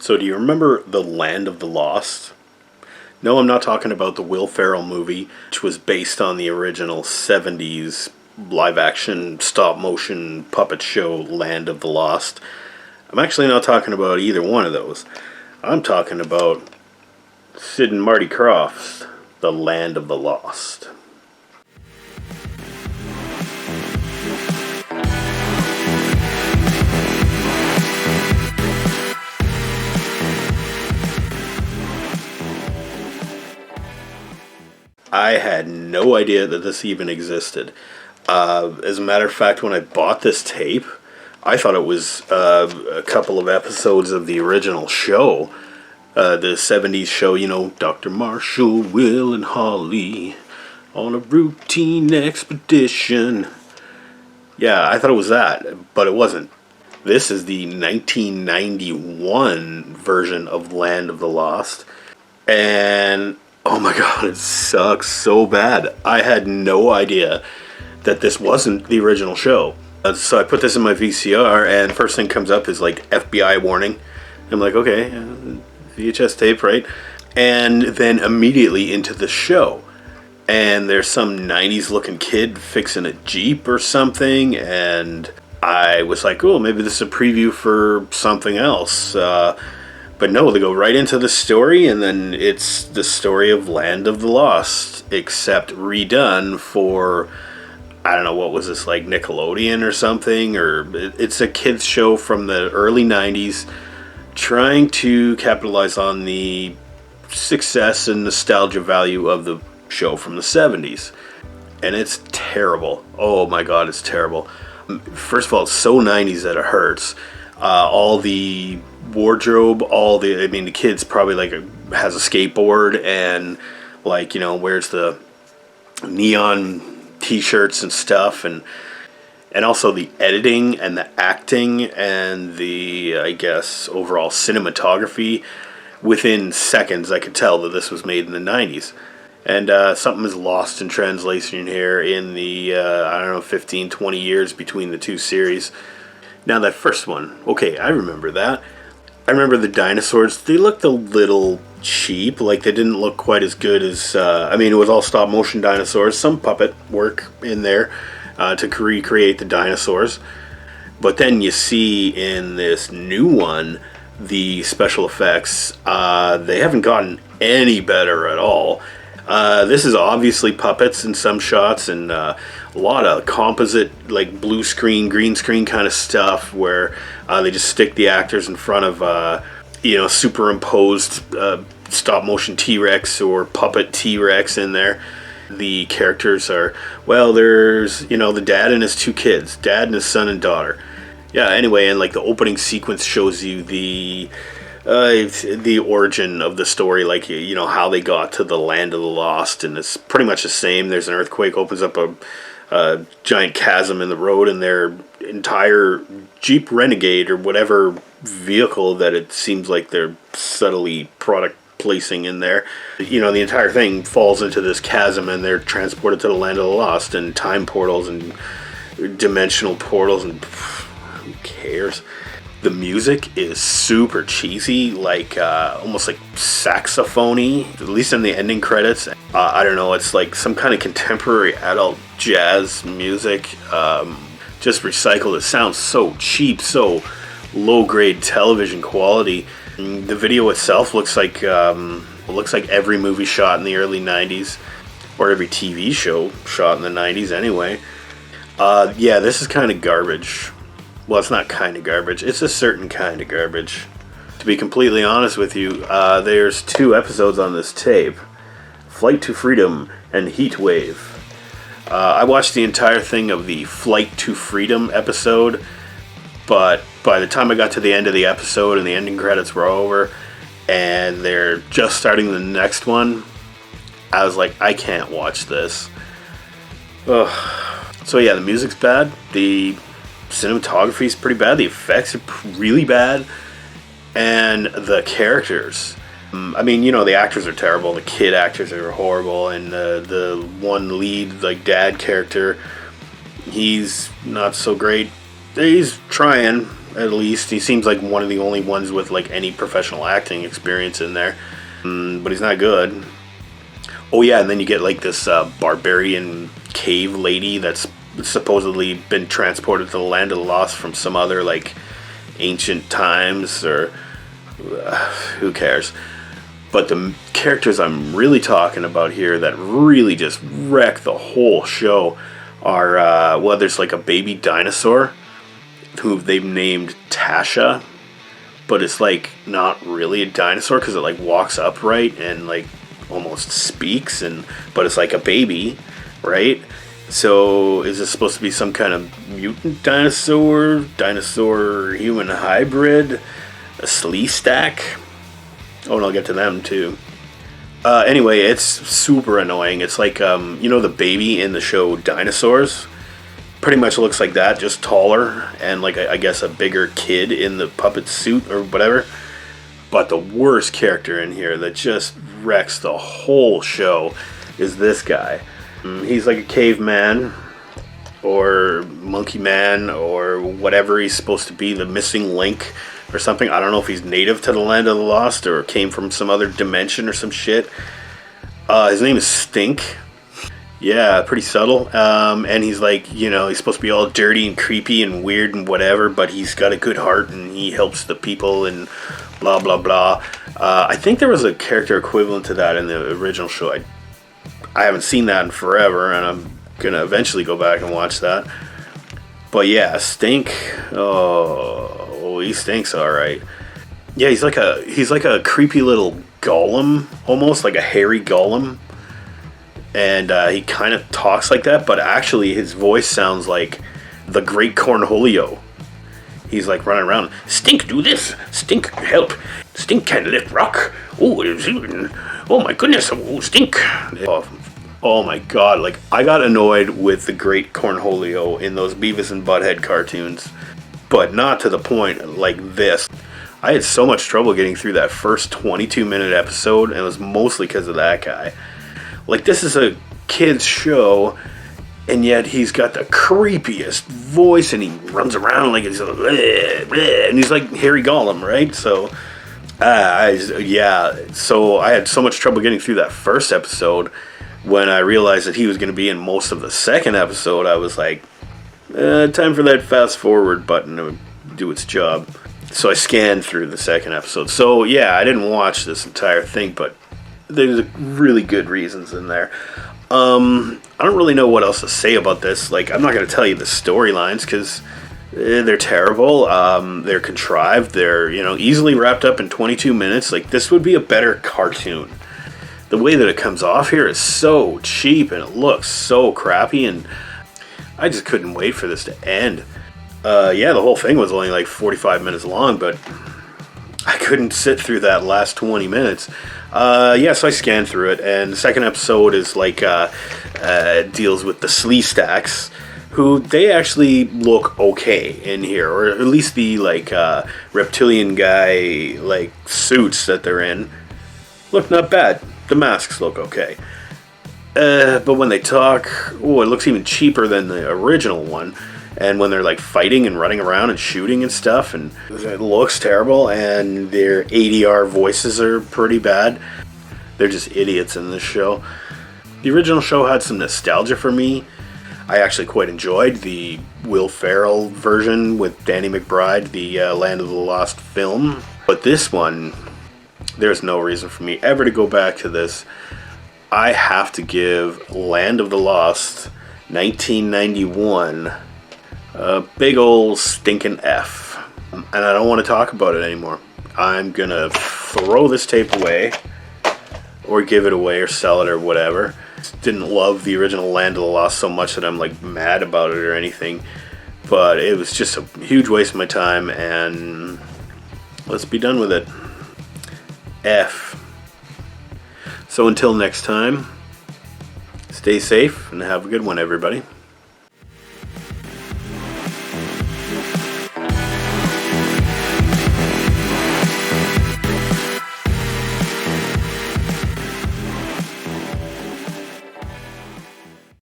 So do you remember The Land of the Lost? No, I'm not talking about the Will Ferrell movie, which was based on the original 70s live-action, stop-motion puppet show Land of the Lost. I'm actually not talking about either one of those. I'm talking about Sid and Marty Krofft's The Land of the Lost. I had no idea that this even existed. As a matter of fact, when I bought this tape, I thought it was a couple of episodes of the original show. The 70s show, you know, Dr. Marshall, Will, and Holly on a routine expedition. Yeah, I thought it was that, but it wasn't. This is the 1991 version of Land of the Lost. And oh my god, it sucks so bad. I had no idea that this wasn't the original show. So I put this in my VCR, and first thing comes up is like FBI warning. I'm like, okay, VHS tape, right? And then immediately into the show. And there's some 90s looking kid fixing a Jeep or something, and I was like, oh, maybe this is a preview for something else. But no, they go right into the story, and then it's the story of Land of the Lost, except redone for, I don't know, what was this, like Nickelodeon or something? Or it's a kids show from the early 90s trying to capitalize on the success and nostalgia value of the show from the 70s. And it's terrible. Oh my god, it's terrible. First of all, it's so 90s that it hurts. All the wardrobe, the kid's probably like has a skateboard and like, you know, wears the neon t-shirts and stuff, and also the editing and the acting and the, I guess, overall cinematography. Within seconds I could tell that this was made in the 90s. And something is lost in translation here in the 15, 20 years between the two series. Now that first one, okay, I remember that. I remember the dinosaurs. They looked a little cheap. Like, they didn't look quite as good as... it was all stop-motion dinosaurs. Some puppet work in there to recreate the dinosaurs. But then you see in this new one, the special effects, they haven't gotten any better at all. This is obviously puppets in some shots, and a lot of composite, like blue screen, green screen kind of stuff, where they just stick the actors in front of, superimposed stop motion T-Rex or puppet T-Rex in there. The characters are, well, there's, the dad and his two kids, dad and his son and daughter. Yeah, anyway, and like the opening sequence shows you the origin of the story, like, how they got to the Land of the Lost, and it's pretty much the same. There's an earthquake, opens up a giant chasm in the road, and their entire Jeep Renegade or whatever vehicle that it seems like they're subtly product placing in there, the entire thing falls into this chasm, and they're transported to the Land of the Lost, and time portals and dimensional portals, and who cares? The music is super cheesy, like almost like saxophone-y, at least in the ending credits. I don't know, it's like some kind of contemporary adult jazz music, just recycled. It sounds so cheap, so low-grade television quality. The video itself looks like every movie shot in the early 90s, or every TV show shot in the 90s anyway. This is kind of garbage. Well, it's not kind of garbage. It's a certain kind of garbage. To be completely honest with you, there's 2 episodes on this tape. Flight to Freedom and Heat Wave. I watched the entire thing of the Flight to Freedom episode, but by the time I got to the end of the episode and the ending credits were over, and they're just starting the next one, I was like, I can't watch this. Ugh. So yeah, the music's bad. The cinematography is pretty bad. The effects are really bad. And the characters. The actors are terrible. The kid actors are horrible. And the one lead, like, dad character, he's not so great. He's trying, at least. He seems like one of the only ones with like any professional acting experience in there. But he's not good. Oh yeah, and then you get like this barbarian cave lady that's supposedly been transported to the land of the lost from some other like ancient times, or who cares. But the characters I'm really talking about here that really just wreck the whole show are, well, there's like a baby dinosaur who they've named Tasha, but it's like not really a dinosaur because it like walks upright and like almost speaks, but it's like a baby, right? So is this supposed to be some kind of mutant dinosaur human hybrid, a slee stack? Oh, and I'll get to them too. Anyway, it's super annoying. It's like, the baby in the show Dinosaurs? Pretty much looks like that, just taller, and like, I guess a bigger kid in the puppet suit or whatever. But the worst character in here that just wrecks the whole show is this guy. He's like a caveman, or monkey man, or whatever he's supposed to be, the missing link or something. I don't know if he's native to the land of the lost or came from some other dimension or some shit. His name is Stink. Yeah, pretty subtle. And he's like, he's supposed to be all dirty and creepy and weird and whatever, but he's got a good heart and he helps the people and blah, blah, blah. I think there was a character equivalent to that in the original show. I haven't seen that in forever, and I'm going to eventually go back and watch that. But yeah, Stink. Oh, he stinks all right. Yeah, he's like a creepy little golem, almost like a hairy golem. And he kind of talks like that, but actually his voice sounds like the Great Cornholio. He's like running around. Stink, do this. Stink, help. Stink can lift rock. Oh my goodness. Oh, Stink. Oh my god. Like, I got annoyed with the Great Cornholio in those Beavis and Butthead cartoons, but not to the point like this. I had so much trouble getting through that first 22-minute episode, and it was mostly because of that guy. Like, this is a kid's show, and yet he's got the creepiest voice, and he runs around like he's and he's like Harry Gollum, right? So, so I had so much trouble getting through that first episode. When I realized that he was going to be in most of the second episode, I was like, time for that fast forward button to do its job. So I scanned through the second episode. So yeah, I didn't watch this entire thing, but there's really good reasons in there. I don't really know what else to say about this. Like, I'm not going to tell you the storylines because they're terrible. They're contrived. They're, easily wrapped up in 22 minutes. Like, this would be a better cartoon. The way that it comes off here is so cheap and it looks so crappy, and I just couldn't wait for this to end. The whole thing was only like 45 minutes long, but I couldn't sit through that last 20 minutes. So I scanned through it, and the second episode is like, deals with the Slee Stacks, who they actually look okay in here, or at least the like, reptilian guy, like, suits that they're in look not bad. The masks look okay. But when they talk, it looks even cheaper than the original one. And when they're like fighting and running around and shooting and stuff, and it looks terrible, and their ADR voices are pretty bad. They're just idiots in this show. The original show had some nostalgia for me. I actually quite enjoyed the Will Ferrell version with Danny McBride, the Land of the Lost film. But this one, there's no reason for me ever to go back to this. I have to give Land of the Lost 1991 a big old stinking F. And I don't want to talk about it anymore. I'm gonna throw this tape away, or give it away, or sell it, or whatever. Didn't love the original Land of the Lost so much that I'm like mad about it or anything. But it was just a huge waste of my time, and let's be done with it. F. So until next time, stay safe and have a good one, everybody.